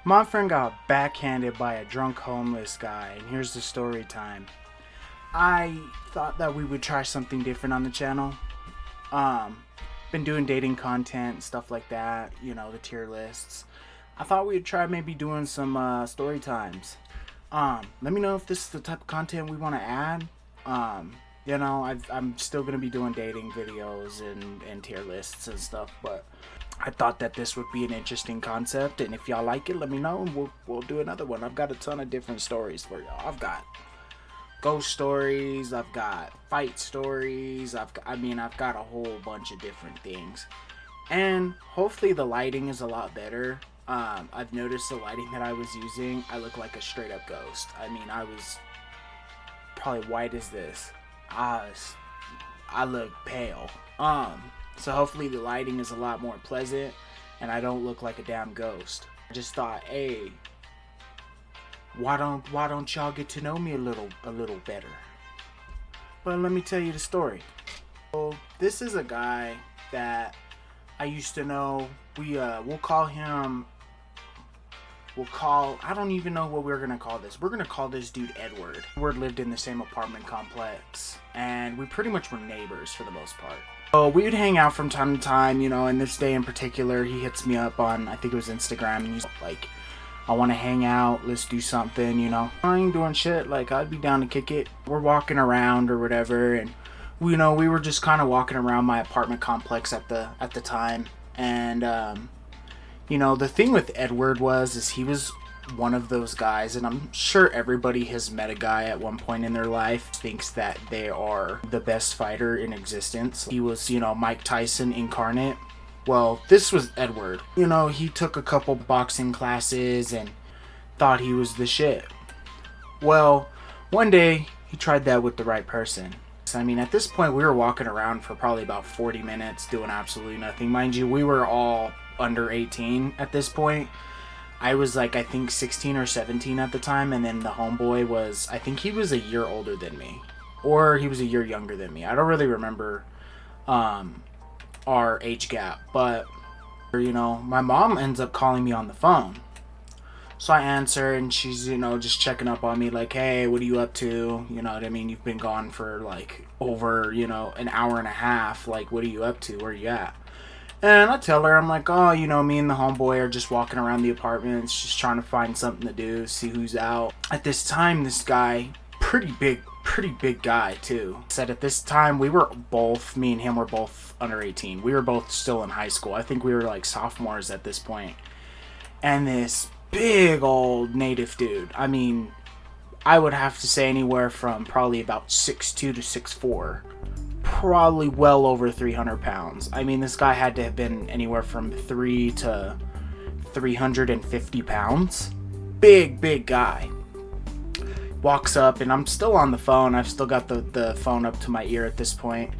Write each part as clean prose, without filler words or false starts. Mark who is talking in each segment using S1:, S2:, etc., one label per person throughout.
S1: My friend got backhanded by a drunk homeless guy, and here's the story time. I thought that we would try something different on the channel. Um, Been doing dating content, stuff like that, the tier lists. I thought we would try maybe doing some story times. Let me know if this is the type of content we want to add. I'm still gonna be doing dating videos and tier lists and stuff, but I thought that this would be an interesting concept, and if y'all like it, let me know, and we'll do another one. I've got a ton of different stories for y'all. I've got ghost stories, I've got fight stories, I've got a whole bunch of different things, and hopefully the lighting is a lot better. I've noticed the lighting that I was using, I look like a straight up ghost. I was probably white as this. I look pale. So hopefully the lighting is a lot more pleasant and I don't look like a damn ghost. I just thought, hey, why don't y'all get to know me a little better? But let me tell you the story. So this is a guy that I used to know. I don't even know what we're gonna call this. We're gonna call this dude Edward. Edward lived in the same apartment complex, and we pretty much were neighbors for the most part. So we would hang out from time to time, and this day in particular, he hits me up on, I think it was Instagram, and he's like, I want to hang out, let's do something, I ain't doing shit, like, I'd be down to kick it. We're walking around or whatever, and, we were just kind of walking around my apartment complex at the time, and, the thing with Edward is he was one of those guys, and I'm sure everybody has met a guy at one point in their life, thinks that they are the best fighter in existence. He was, Mike Tyson incarnate. Well, this was Edward. He took a couple boxing classes and thought he was the shit. Well, one day he tried that with the right person. At this point we were walking around for probably about 40 minutes doing absolutely nothing. Mind you, we were all under 18 at this point. I was I think 16 or 17 at the time, and then the homeboy was, I think he was a year older than me, or he was a year younger than me. I don't really remember our age gap, but my mom ends up calling me on the phone. So I answer, and she's, just checking up on me, like, hey, what are you up to? You know what I mean? You've been gone for over, an hour and a half. Like, what are you up to? Where are you at? And I tell her, I'm like, oh, me and the homeboy are just walking around the apartments, just trying to find something to do, see who's out. At this time, this guy, pretty big guy too, said at this time me and him were both under 18. We were both still in high school. I think we were sophomores at this point. And this big old native dude, I would have to say anywhere from probably about 6'2" to 6'4". Probably well over 300 pounds. This guy had to have been anywhere from 3 to 350 pounds. Big guy. Walks up, and I'm still on the phone. I've still got the phone up to my ear at this point.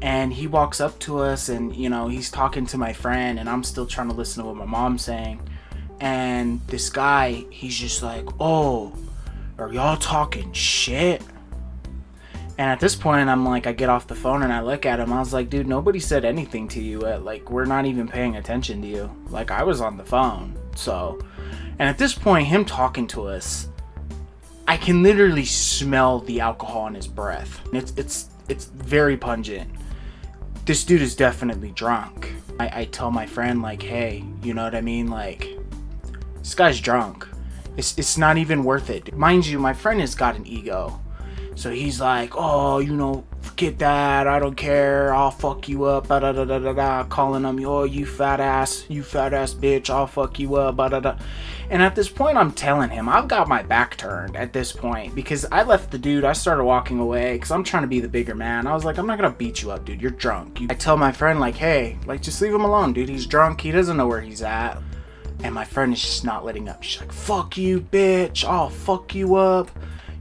S1: And he walks up to us, and, he's talking to my friend, and I'm still trying to listen to what my mom's saying. And this guy, he's just like, oh, are y'all talking shit? And at this point, I'm like, I get off the phone and I look at him. I was like, dude, nobody said anything to you. We're not even paying attention to you. I was on the phone. So, and at this point, him talking to us, I can literally smell the alcohol in his breath. It's very pungent. This dude is definitely drunk. I tell my friend, hey, you know what I mean? This guy's drunk. It's not even worth it. Mind you, my friend has got an ego. So he's like, oh, forget that, I don't care, I'll fuck you up, calling him, oh, you fat ass bitch, I'll fuck you up, And at this point, I'm telling him, I've got my back turned at this point, because I left the dude, I started walking away, because I'm trying to be the bigger man. I was like, I'm not gonna beat you up, dude, you're drunk. I tell my friend, hey, just leave him alone, dude, he's drunk, he doesn't know where he's at. And my friend is just not letting up. She's like, fuck you, bitch, I'll fuck you up.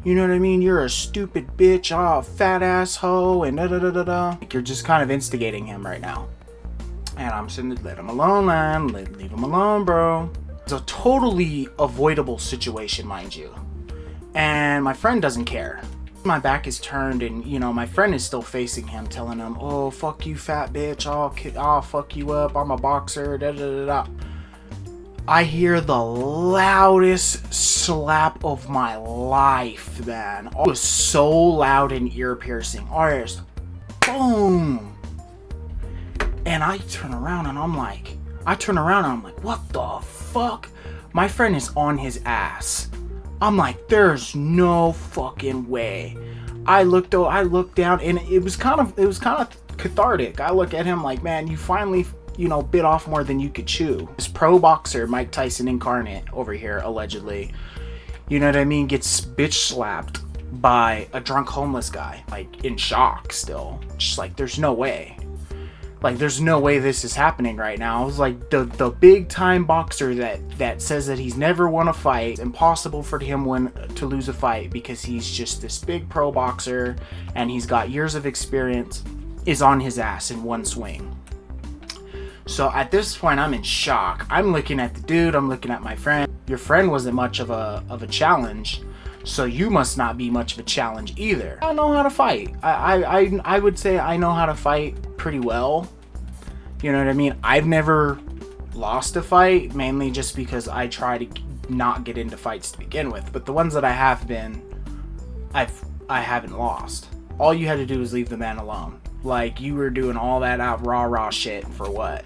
S1: You know what I mean? You're a stupid bitch, fat asshole, and da-da-da-da-da. You're just kind of instigating him right now. And I'm saying, let him alone, man. Leave him alone, bro. It's a totally avoidable situation, mind you. And my friend doesn't care. My back is turned, and, my friend is still facing him, telling him, oh, fuck you, fat bitch. I'll fuck you up. I'm a boxer, da-da-da-da. I hear the loudest slap of my life, man. It was so loud and ear piercing. Just boom. And I turn around and I'm like, what the fuck? My friend is on his ass. I'm like, there's no fucking way. I looked down, and it was kind of cathartic. I look at him like, man, you finally, bit off more than you could chew. This pro boxer, Mike Tyson incarnate over here, allegedly, you know what I mean, gets bitch slapped by a drunk homeless guy, like in shock still. Just like, there's no way. Like, there's no way this is happening right now. I was like, the big time boxer that says that he's never won a fight. It's impossible for him to lose a fight because he's just this big pro boxer and he's got years of experience, is on his ass in one swing. So at this point, I'm in shock. I'm looking at the dude, I'm looking at my friend. Your friend wasn't much of a challenge, so you must not be much of a challenge either. I know how to fight. I would say I know how to fight pretty well. You know what I mean? I've never lost a fight, mainly just because I try to not get into fights to begin with. But the ones that I have been, I haven't lost. All you had to do was leave the man alone. Like, you were doing all that out raw shit for what?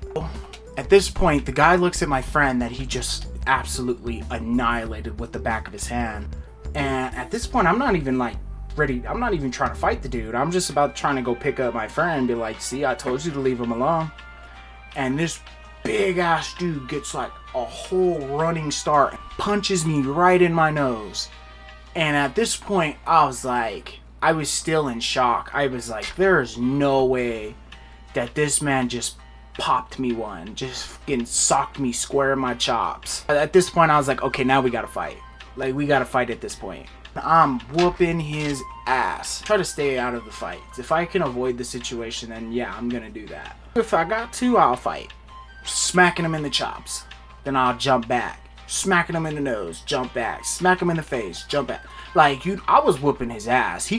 S1: At this point, the guy looks at my friend that he just absolutely annihilated with the back of his hand. And at this point, I'm not even like ready. I'm not even trying to fight the dude. I'm just about trying to go pick up my friend and be like, see, I told you to leave him alone. And this big ass dude gets like a whole running start and punches me right in my nose. And at this point, I was still in shock. I was like, there's no way that this man just popped me one, just fucking socked me square in my chops. At this point, I was like, okay, now we gotta fight. Like, we gotta fight at this point. I'm whooping his ass. Try to stay out of the fights. If I can avoid the situation, then yeah, I'm gonna do that. If I got to, I'll fight. Smacking him in the chops. Then I'll jump back. Smacking him in the nose, jump back. Smack him in the face, jump back. Like, I was whooping his ass. I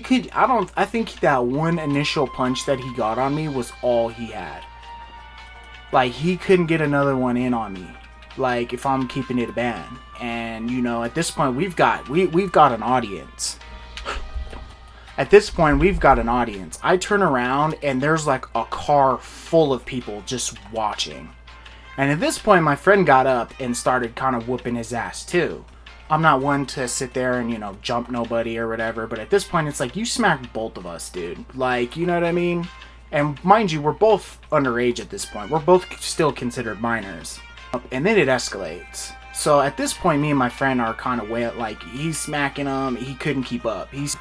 S1: think that one initial punch that he got on me was all he had. Like, he couldn't get another one in on me. Like, if I'm keeping it a band. And, at this point, we've got an audience. At this point, we've got an audience. I turn around, and there's, like, a car full of people just watching. And at this point, my friend got up and started kind of whooping his ass, too. I'm not one to sit there and, jump nobody or whatever. But at this point, it's like, you smacked both of us, dude. Like, you know what I mean? And mind you, we're both underage at this point. We're both still considered minors. And then it escalates. So at this point, me and my friend are kind of like, he's smacking him. He couldn't keep up. He's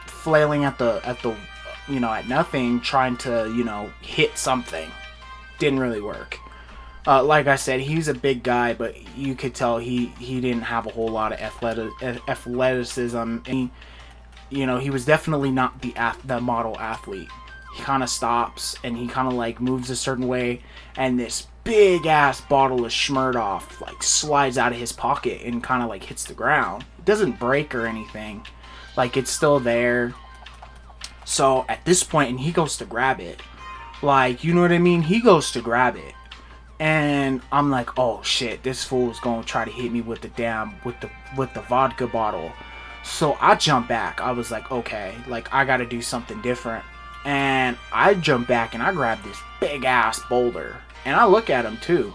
S1: flailing at nothing, trying to, hit something. Didn't really work. Like I said, he's a big guy, but you could tell he didn't have a whole lot of athleticism. And he was definitely not the model athlete. He kind of stops and he kind of like moves a certain way, and this big ass bottle of Smirnoff like slides out of his pocket and kind of like hits the ground. It doesn't break or anything, like it's still there. So at this point, and he goes to grab it, like, you know what I mean? He goes to grab it, and I'm like, oh shit, this fool is gonna try to hit me with the vodka bottle. So I jump back. I was like, okay, like I gotta do something different. And I jump back and I grab this big ass boulder. And I look at him too.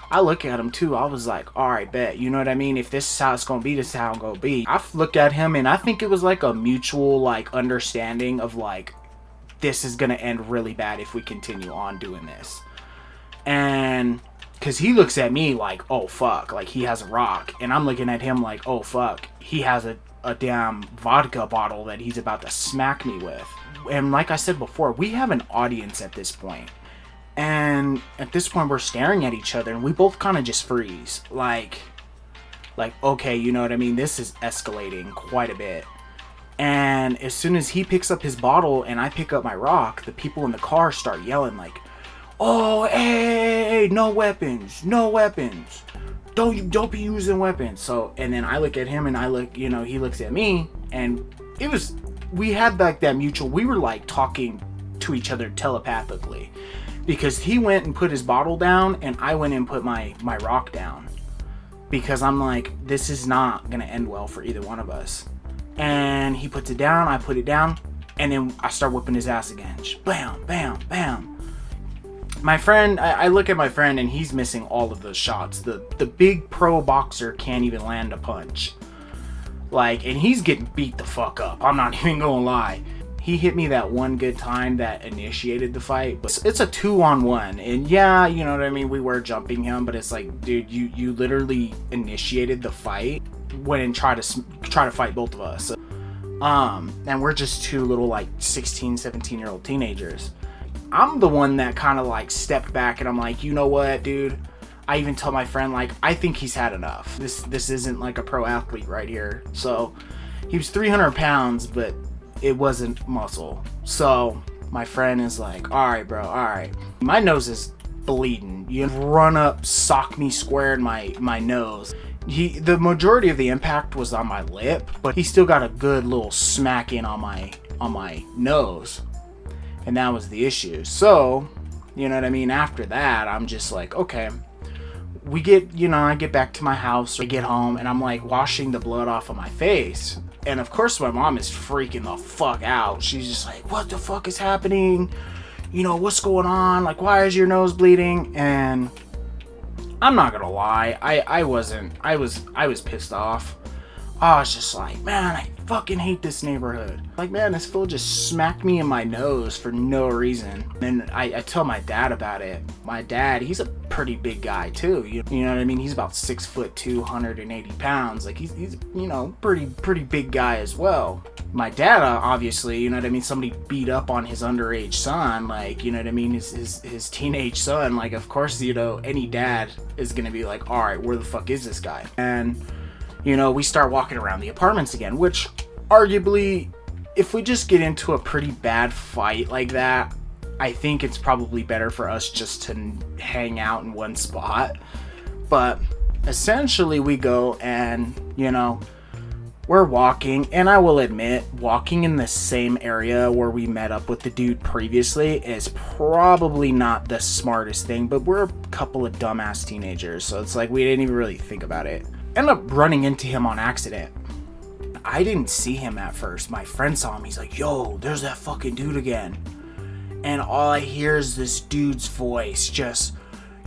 S1: I was like, alright, bet. You know what I mean? If this is how it's going to be, this is how it's going to be. I looked at him and I think it was like a mutual like understanding of like, this is going to end really bad if we continue on doing this. And because he looks at me like, oh fuck, like he has a rock. And I'm looking at him like, oh fuck, he has a damn vodka bottle that he's about to smack me with. And like I said before, we have an audience at this point. And at this point, we're staring at each other and we both kind of just freeze. Like, okay, you know what I mean? This is escalating quite a bit. And as soon as he picks up his bottle and I pick up my rock, the people in the car start yelling like, oh, hey, no weapons, no weapons. Don't be using weapons. So, and then I look at him and he looks at me, and we had like that mutual, we were like talking to each other telepathically, because he went and put his bottle down and I went and put my rock down. because I'm like, this is not gonna end well for either one of us. And he puts it down, I put it down, and then I start whipping his ass again. Just bam, bam, bam. My friend, I look at my friend and he's missing all of those shots. The big pro boxer can't even land a punch. Like, and he's getting beat the fuck up. I'm not even gonna lie. He hit me that one good time that initiated the fight. But it's a 2-on-1. And yeah, you know what I mean? We were jumping him, but it's like, dude, you literally initiated the fight. Went and try to fight both of us. And we're just two little like 16, 17-year-old teenagers. I'm the one that kind of like stepped back and I'm like, you know what, dude? I even tell my friend, like, I think he's had enough. This isn't like a pro athlete right here. So he was 300 pounds, but it wasn't muscle. So my friend is like, all right, bro, all right. My nose is bleeding. You run up, sock me square in my nose. The majority of the impact was on my lip, but he still got a good little smack in on my nose. And that was the issue. So, you know what I mean? After that, I'm just like, okay. I get back to my house, I get home, and I'm like washing the blood off of my face. And of course my mom is freaking the fuck out. She's just like, what the fuck is happening? You know, what's going on? Like, why is your nose bleeding? And I'm not gonna lie, I was pissed off. I was just like, man, I fucking hate this neighborhood. Like, man, this fool just smacked me in my nose for no reason. And I tell my dad about it. My dad, he's a pretty big guy too. You know what I mean? He's about 6'2", 180 pounds. Like, he's you know, pretty big guy as well. My dad, obviously, you know what I mean? Somebody beat up on his underage son. Like, you know what I mean? His teenage son. Like, of course, you know, any dad is gonna be like, all right, where the fuck is this guy? And you know, we start walking around the apartments again, which arguably, if we just get into a pretty bad fight like that, I think it's probably better for us just to hang out in one spot. But essentially we go and, you know, we're walking, and I will admit, walking in the same area where we met up with the dude previously is probably not the smartest thing, but we're a couple of dumbass teenagers, so it's like we didn't even really think about it. End up running into him on accident. I didn't see him at first. My friend saw him. He's like, yo, there's that fucking dude again. And all I hear is this dude's voice just,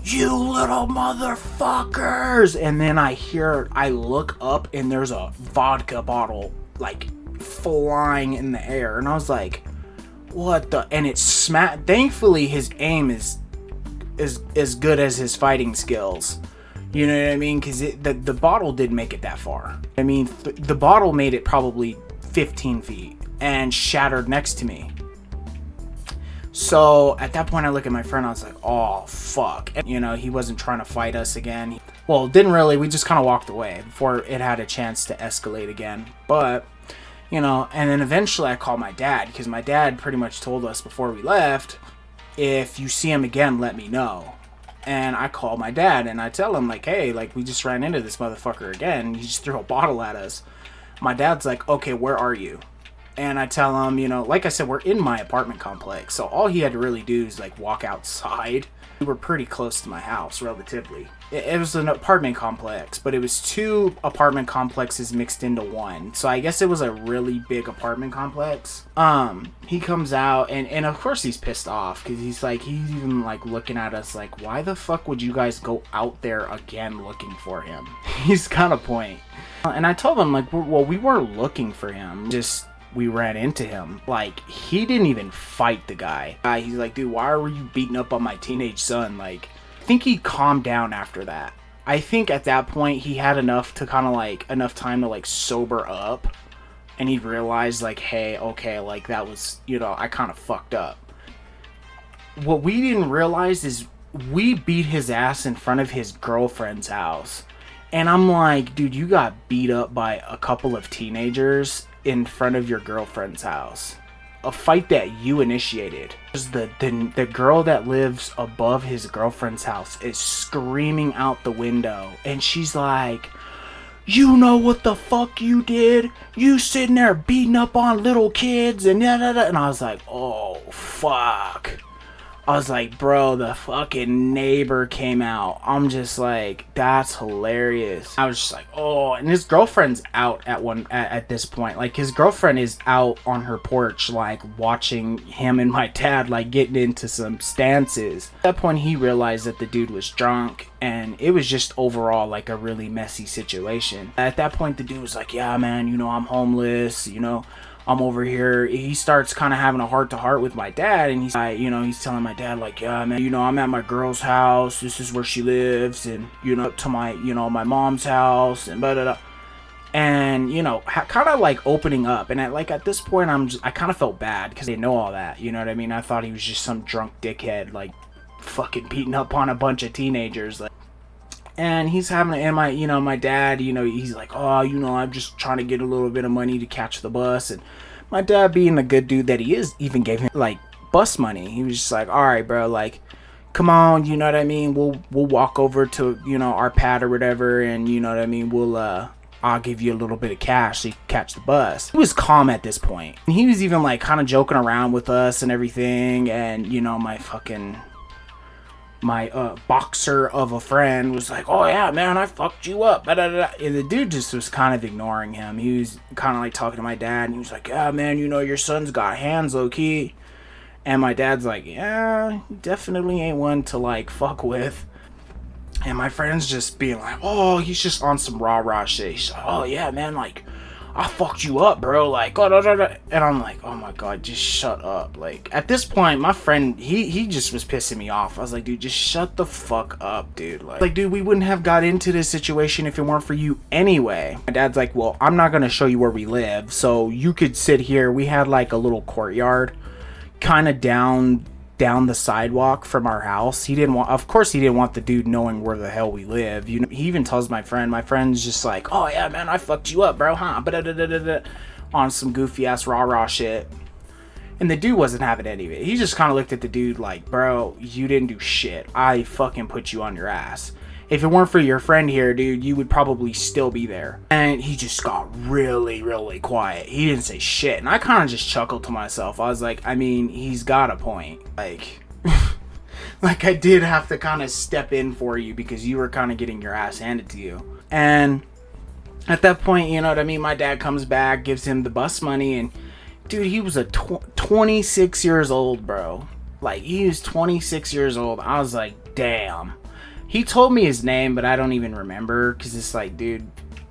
S1: you little motherfuckers. And then I look up and there's a vodka bottle like flying in the air. And I was like, what the? And it smacked. Thankfully, his aim is as good as his fighting skills. You know what I mean? Because the bottle didn't make it that far. I mean, the bottle made it probably 15 feet and shattered next to me. So at that point, I look at my friend. I was like, oh, fuck. And, you know, he wasn't trying to fight us again. Well, didn't really. We just kind of walked away before it had a chance to escalate again. But, you know, and then eventually I called my dad, because my dad pretty much told us before we left, if you see him again, let me know. And I call my dad and I tell him, like, hey, like, we just ran into this motherfucker again. He just threw a bottle at us. My dad's like, okay, where are you? And I tell him, you know, like I said, we're in my apartment complex. So all he had to really do is like walk outside. We were pretty close to my house, relatively. It was an apartment complex, but it was 2 apartment complexes mixed into one. So I guess it was a really big apartment complex. He comes out and of course he's pissed off, because he's even like looking at us like, why the fuck would you guys go out there again looking for him? He's got a point. And I told him, like, well, we weren't looking for him. Just, we ran into him. Like, he didn't even fight the guy. He's like, dude, why were you beating up on my teenage son? Like, I think he calmed down after that. I think at that point he had enough time to like sober up, and he realized like, hey, okay, like that was, you know, I kind of fucked up. What we didn't realize is we beat his ass in front of his girlfriend's house. And I'm like, dude, you got beat up by a couple of teenagers in front of your girlfriend's house. A fight that you initiated. The girl that lives above his girlfriend's house is screaming out the window. And she's like, you know what the fuck you did? You sitting there beating up on little kids and da da da. And I was like, oh, fuck. I was like, bro, the fucking neighbor came out. I'm just like, that's hilarious. I was just like, oh, and his girlfriend's out at this point. Like, his girlfriend is out on her porch, like, watching him and my dad, like, getting into some stances. At that point, he realized that the dude was drunk, and it was just overall, like, a really messy situation. At that point, the dude was like, yeah, man, you know, I'm homeless, you know, I'm over here. He starts kind of having a heart-to-heart with my dad, and he's like, you know, he's telling my dad, like, yeah, man, you know, I'm at my girl's house, this is where she lives, and, you know, to my, you know, my mom's house, and blah, blah, blah. And, you know, kind of like opening up. And at this point, I kind of felt bad because they know all that, you know what I mean? I thought he was just some drunk dickhead, like, fucking beating up on a bunch of teenagers, like. And he's having, and my dad, you know, he's like, oh, you know, I'm just trying to get a little bit of money to catch the bus. And my dad, being the good dude that he is, even gave him, like, bus money. He was just like, all right, bro, like, come on, you know what I mean? We'll walk over to, you know, our pad or whatever, and, you know what I mean? I'll give you a little bit of cash so you can catch the bus. He was calm at this point. And he was even, like, kind of joking around with us and everything. And, you know, my boxer of a friend was like, oh yeah, man, I fucked you up. And the dude just was kind of ignoring him. He was kind of like talking to my dad, and he was like, yeah, man, you know, your son's got hands, low key. And my dad's like, yeah, he definitely ain't one to, like, fuck with. And my friend's just being like, oh, he's just on some rah-rah shit. He's like, oh yeah, man, like, I fucked you up, bro, like, oh, da, da, da. And I'm like, oh my god, just shut up. Like, at this point, my friend, he just was pissing me off. I was like, dude, just shut the fuck up, dude. Like, dude, we wouldn't have got into this situation if it weren't for you anyway. My dad's like, well, I'm not gonna show you where we live, so you could sit here. We had, like, a little courtyard kind of down the sidewalk from our house. Of course he didn't want the dude knowing where the hell we live. You know, he even tells my friend's just like, oh yeah, man, I fucked you up, bro, huh? On some goofy ass rah-rah shit. And the dude wasn't having any of it. He just kind of looked at the dude like, bro, you didn't do shit. I fucking put you on your ass. If it weren't for your friend here, dude, you would probably still be there. And he just got really, really quiet. He didn't say shit. And I kind of just chuckled to myself. I was like, I mean, he's got a point. Like, like I did have to kind of step in for you because you were kind of getting your ass handed to you. And at that point, you know what I mean? My dad comes back, gives him the bus money. And, dude, he was 26 years old, bro. Like, he was 26 years old. I was like, damn. He told me his name, but I don't even remember, because it's like, dude,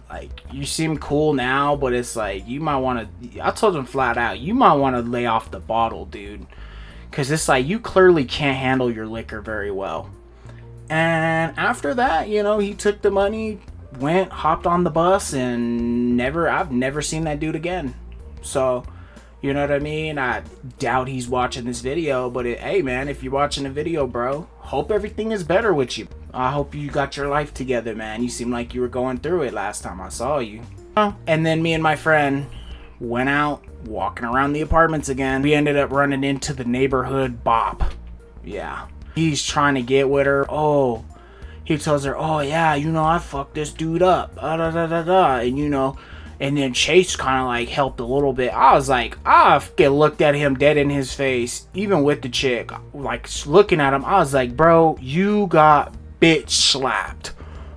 S1: like, you seem cool now, but it's like, you might want to, I told him flat out, you might want to lay off the bottle, dude, because it's like, you clearly can't handle your liquor very well. And after that, you know, he took the money, hopped on the bus, and I've never seen that dude again. So, you know what I mean? I doubt he's watching this video, but hey, man, if you're watching the video, bro, hope everything is better with you. I hope you got your life together, man. You seem like you were going through it last time I saw you. And then me and my friend went out walking around the apartments again. We ended up running into the neighborhood bop. Yeah. He's trying to get with her. Oh, he tells her, oh yeah, you know, I fucked this dude up. And you know, and then Chase kind of like helped a little bit. I was like, I looked at him dead in his face, even with the chick, like looking at him. I was like, bro, you got bitch slapped.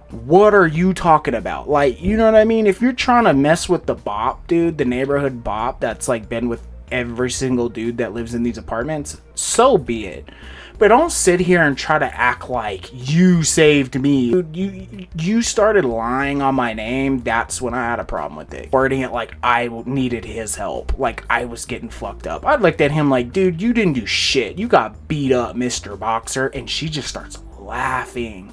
S1: What are you talking about? Like, you know what I mean? If you're trying to mess with the bop, dude, the neighborhood bop that's like been with every single dude that lives in these apartments, so be it. But don't sit here and try to act like you saved me. Dude, you started lying on my name. That's when I had a problem with it. Wording it like I needed his help. Like I was getting fucked up. I looked at him like, dude, you didn't do shit. You got beat up, Mr. Boxer. And she just starts laughing.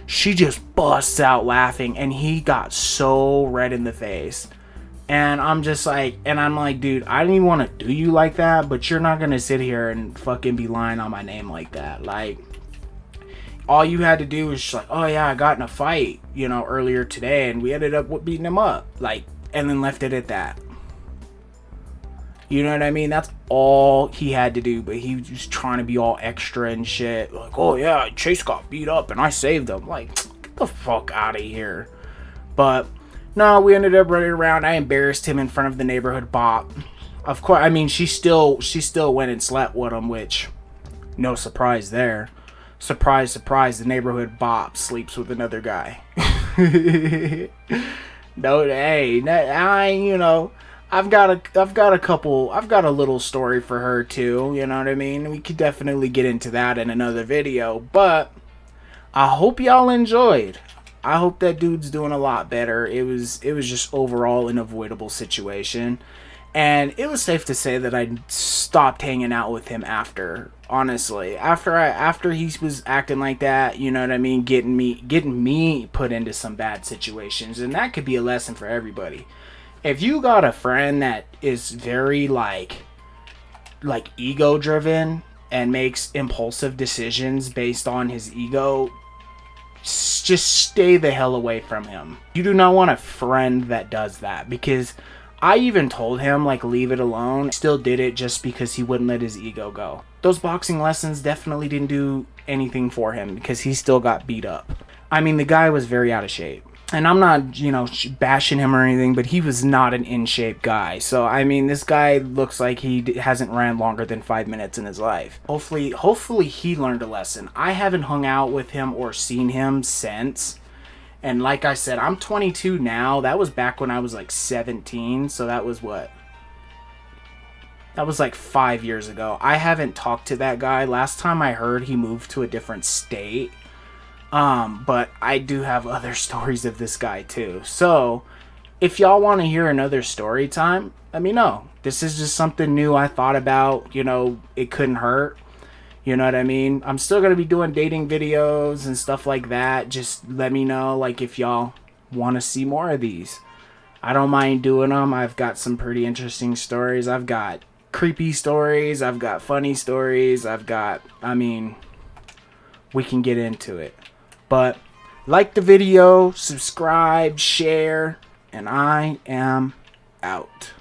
S1: She just busts out laughing. And he got so red in the face. And I'm like, dude, I didn't even want to do you like that, but you're not going to sit here and fucking be lying on my name like that. Like, all you had to do was just like, oh yeah, I got in a fight, you know, earlier today, and we ended up beating him up. Like, and then left it at that. You know what I mean? That's all he had to do, but he was just trying to be all extra and shit. Like, oh yeah, Chase got beat up and I saved him. Like, get the fuck out of here. But no, we ended up running around. I embarrassed him in front of the neighborhood bop. Of course, I mean, she still went and slept with him, which No surprise there. Surprise, surprise, the neighborhood bop sleeps with another guy. No, hey, I've got a little story for her too. You know what I mean? We could definitely get into that in another video, but I hope y'all enjoyed. I hope that dude's doing a lot better. It was just overall an avoidable situation. And it was safe to say that I stopped hanging out with him after. Honestly, after he was acting like that, you know what I mean, getting me put into some bad situations, and that could be a lesson for everybody. If you got a friend that is very like ego driven and makes impulsive decisions based on his ego, just stay the hell away from him. You do not want a friend that does that, because I even told him, like, leave it alone. He still did it just because he wouldn't let his ego go. Those boxing lessons definitely didn't do anything for him, because he still got beat up. I mean, the guy was very out of shape. And I'm not, bashing him or anything, but he was not an in-shape guy. So, I mean, this guy looks like he hasn't ran longer than 5 minutes in his life. Hopefully he learned a lesson. I haven't hung out with him or seen him since. And like I said, I'm 22 now. That was back when I was like 17. So that was what? That was like 5 years ago. I haven't talked to that guy. Last time I heard, he moved to a different state. But I do have other stories of this guy too. So if y'all want to hear another story time, let me know. This is just something new I thought about. It couldn't hurt. You know what I mean? I'm still going to be doing dating videos and stuff like that. Just let me know, like, if y'all want to see more of these. I don't mind doing them. I've got some pretty interesting stories. I've got creepy stories. I've got funny stories. we can get into it. But like the video, subscribe, share, and I am out.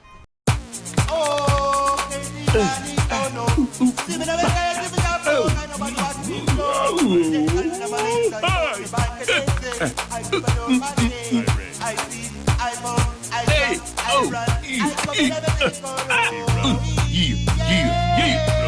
S2: Yeah.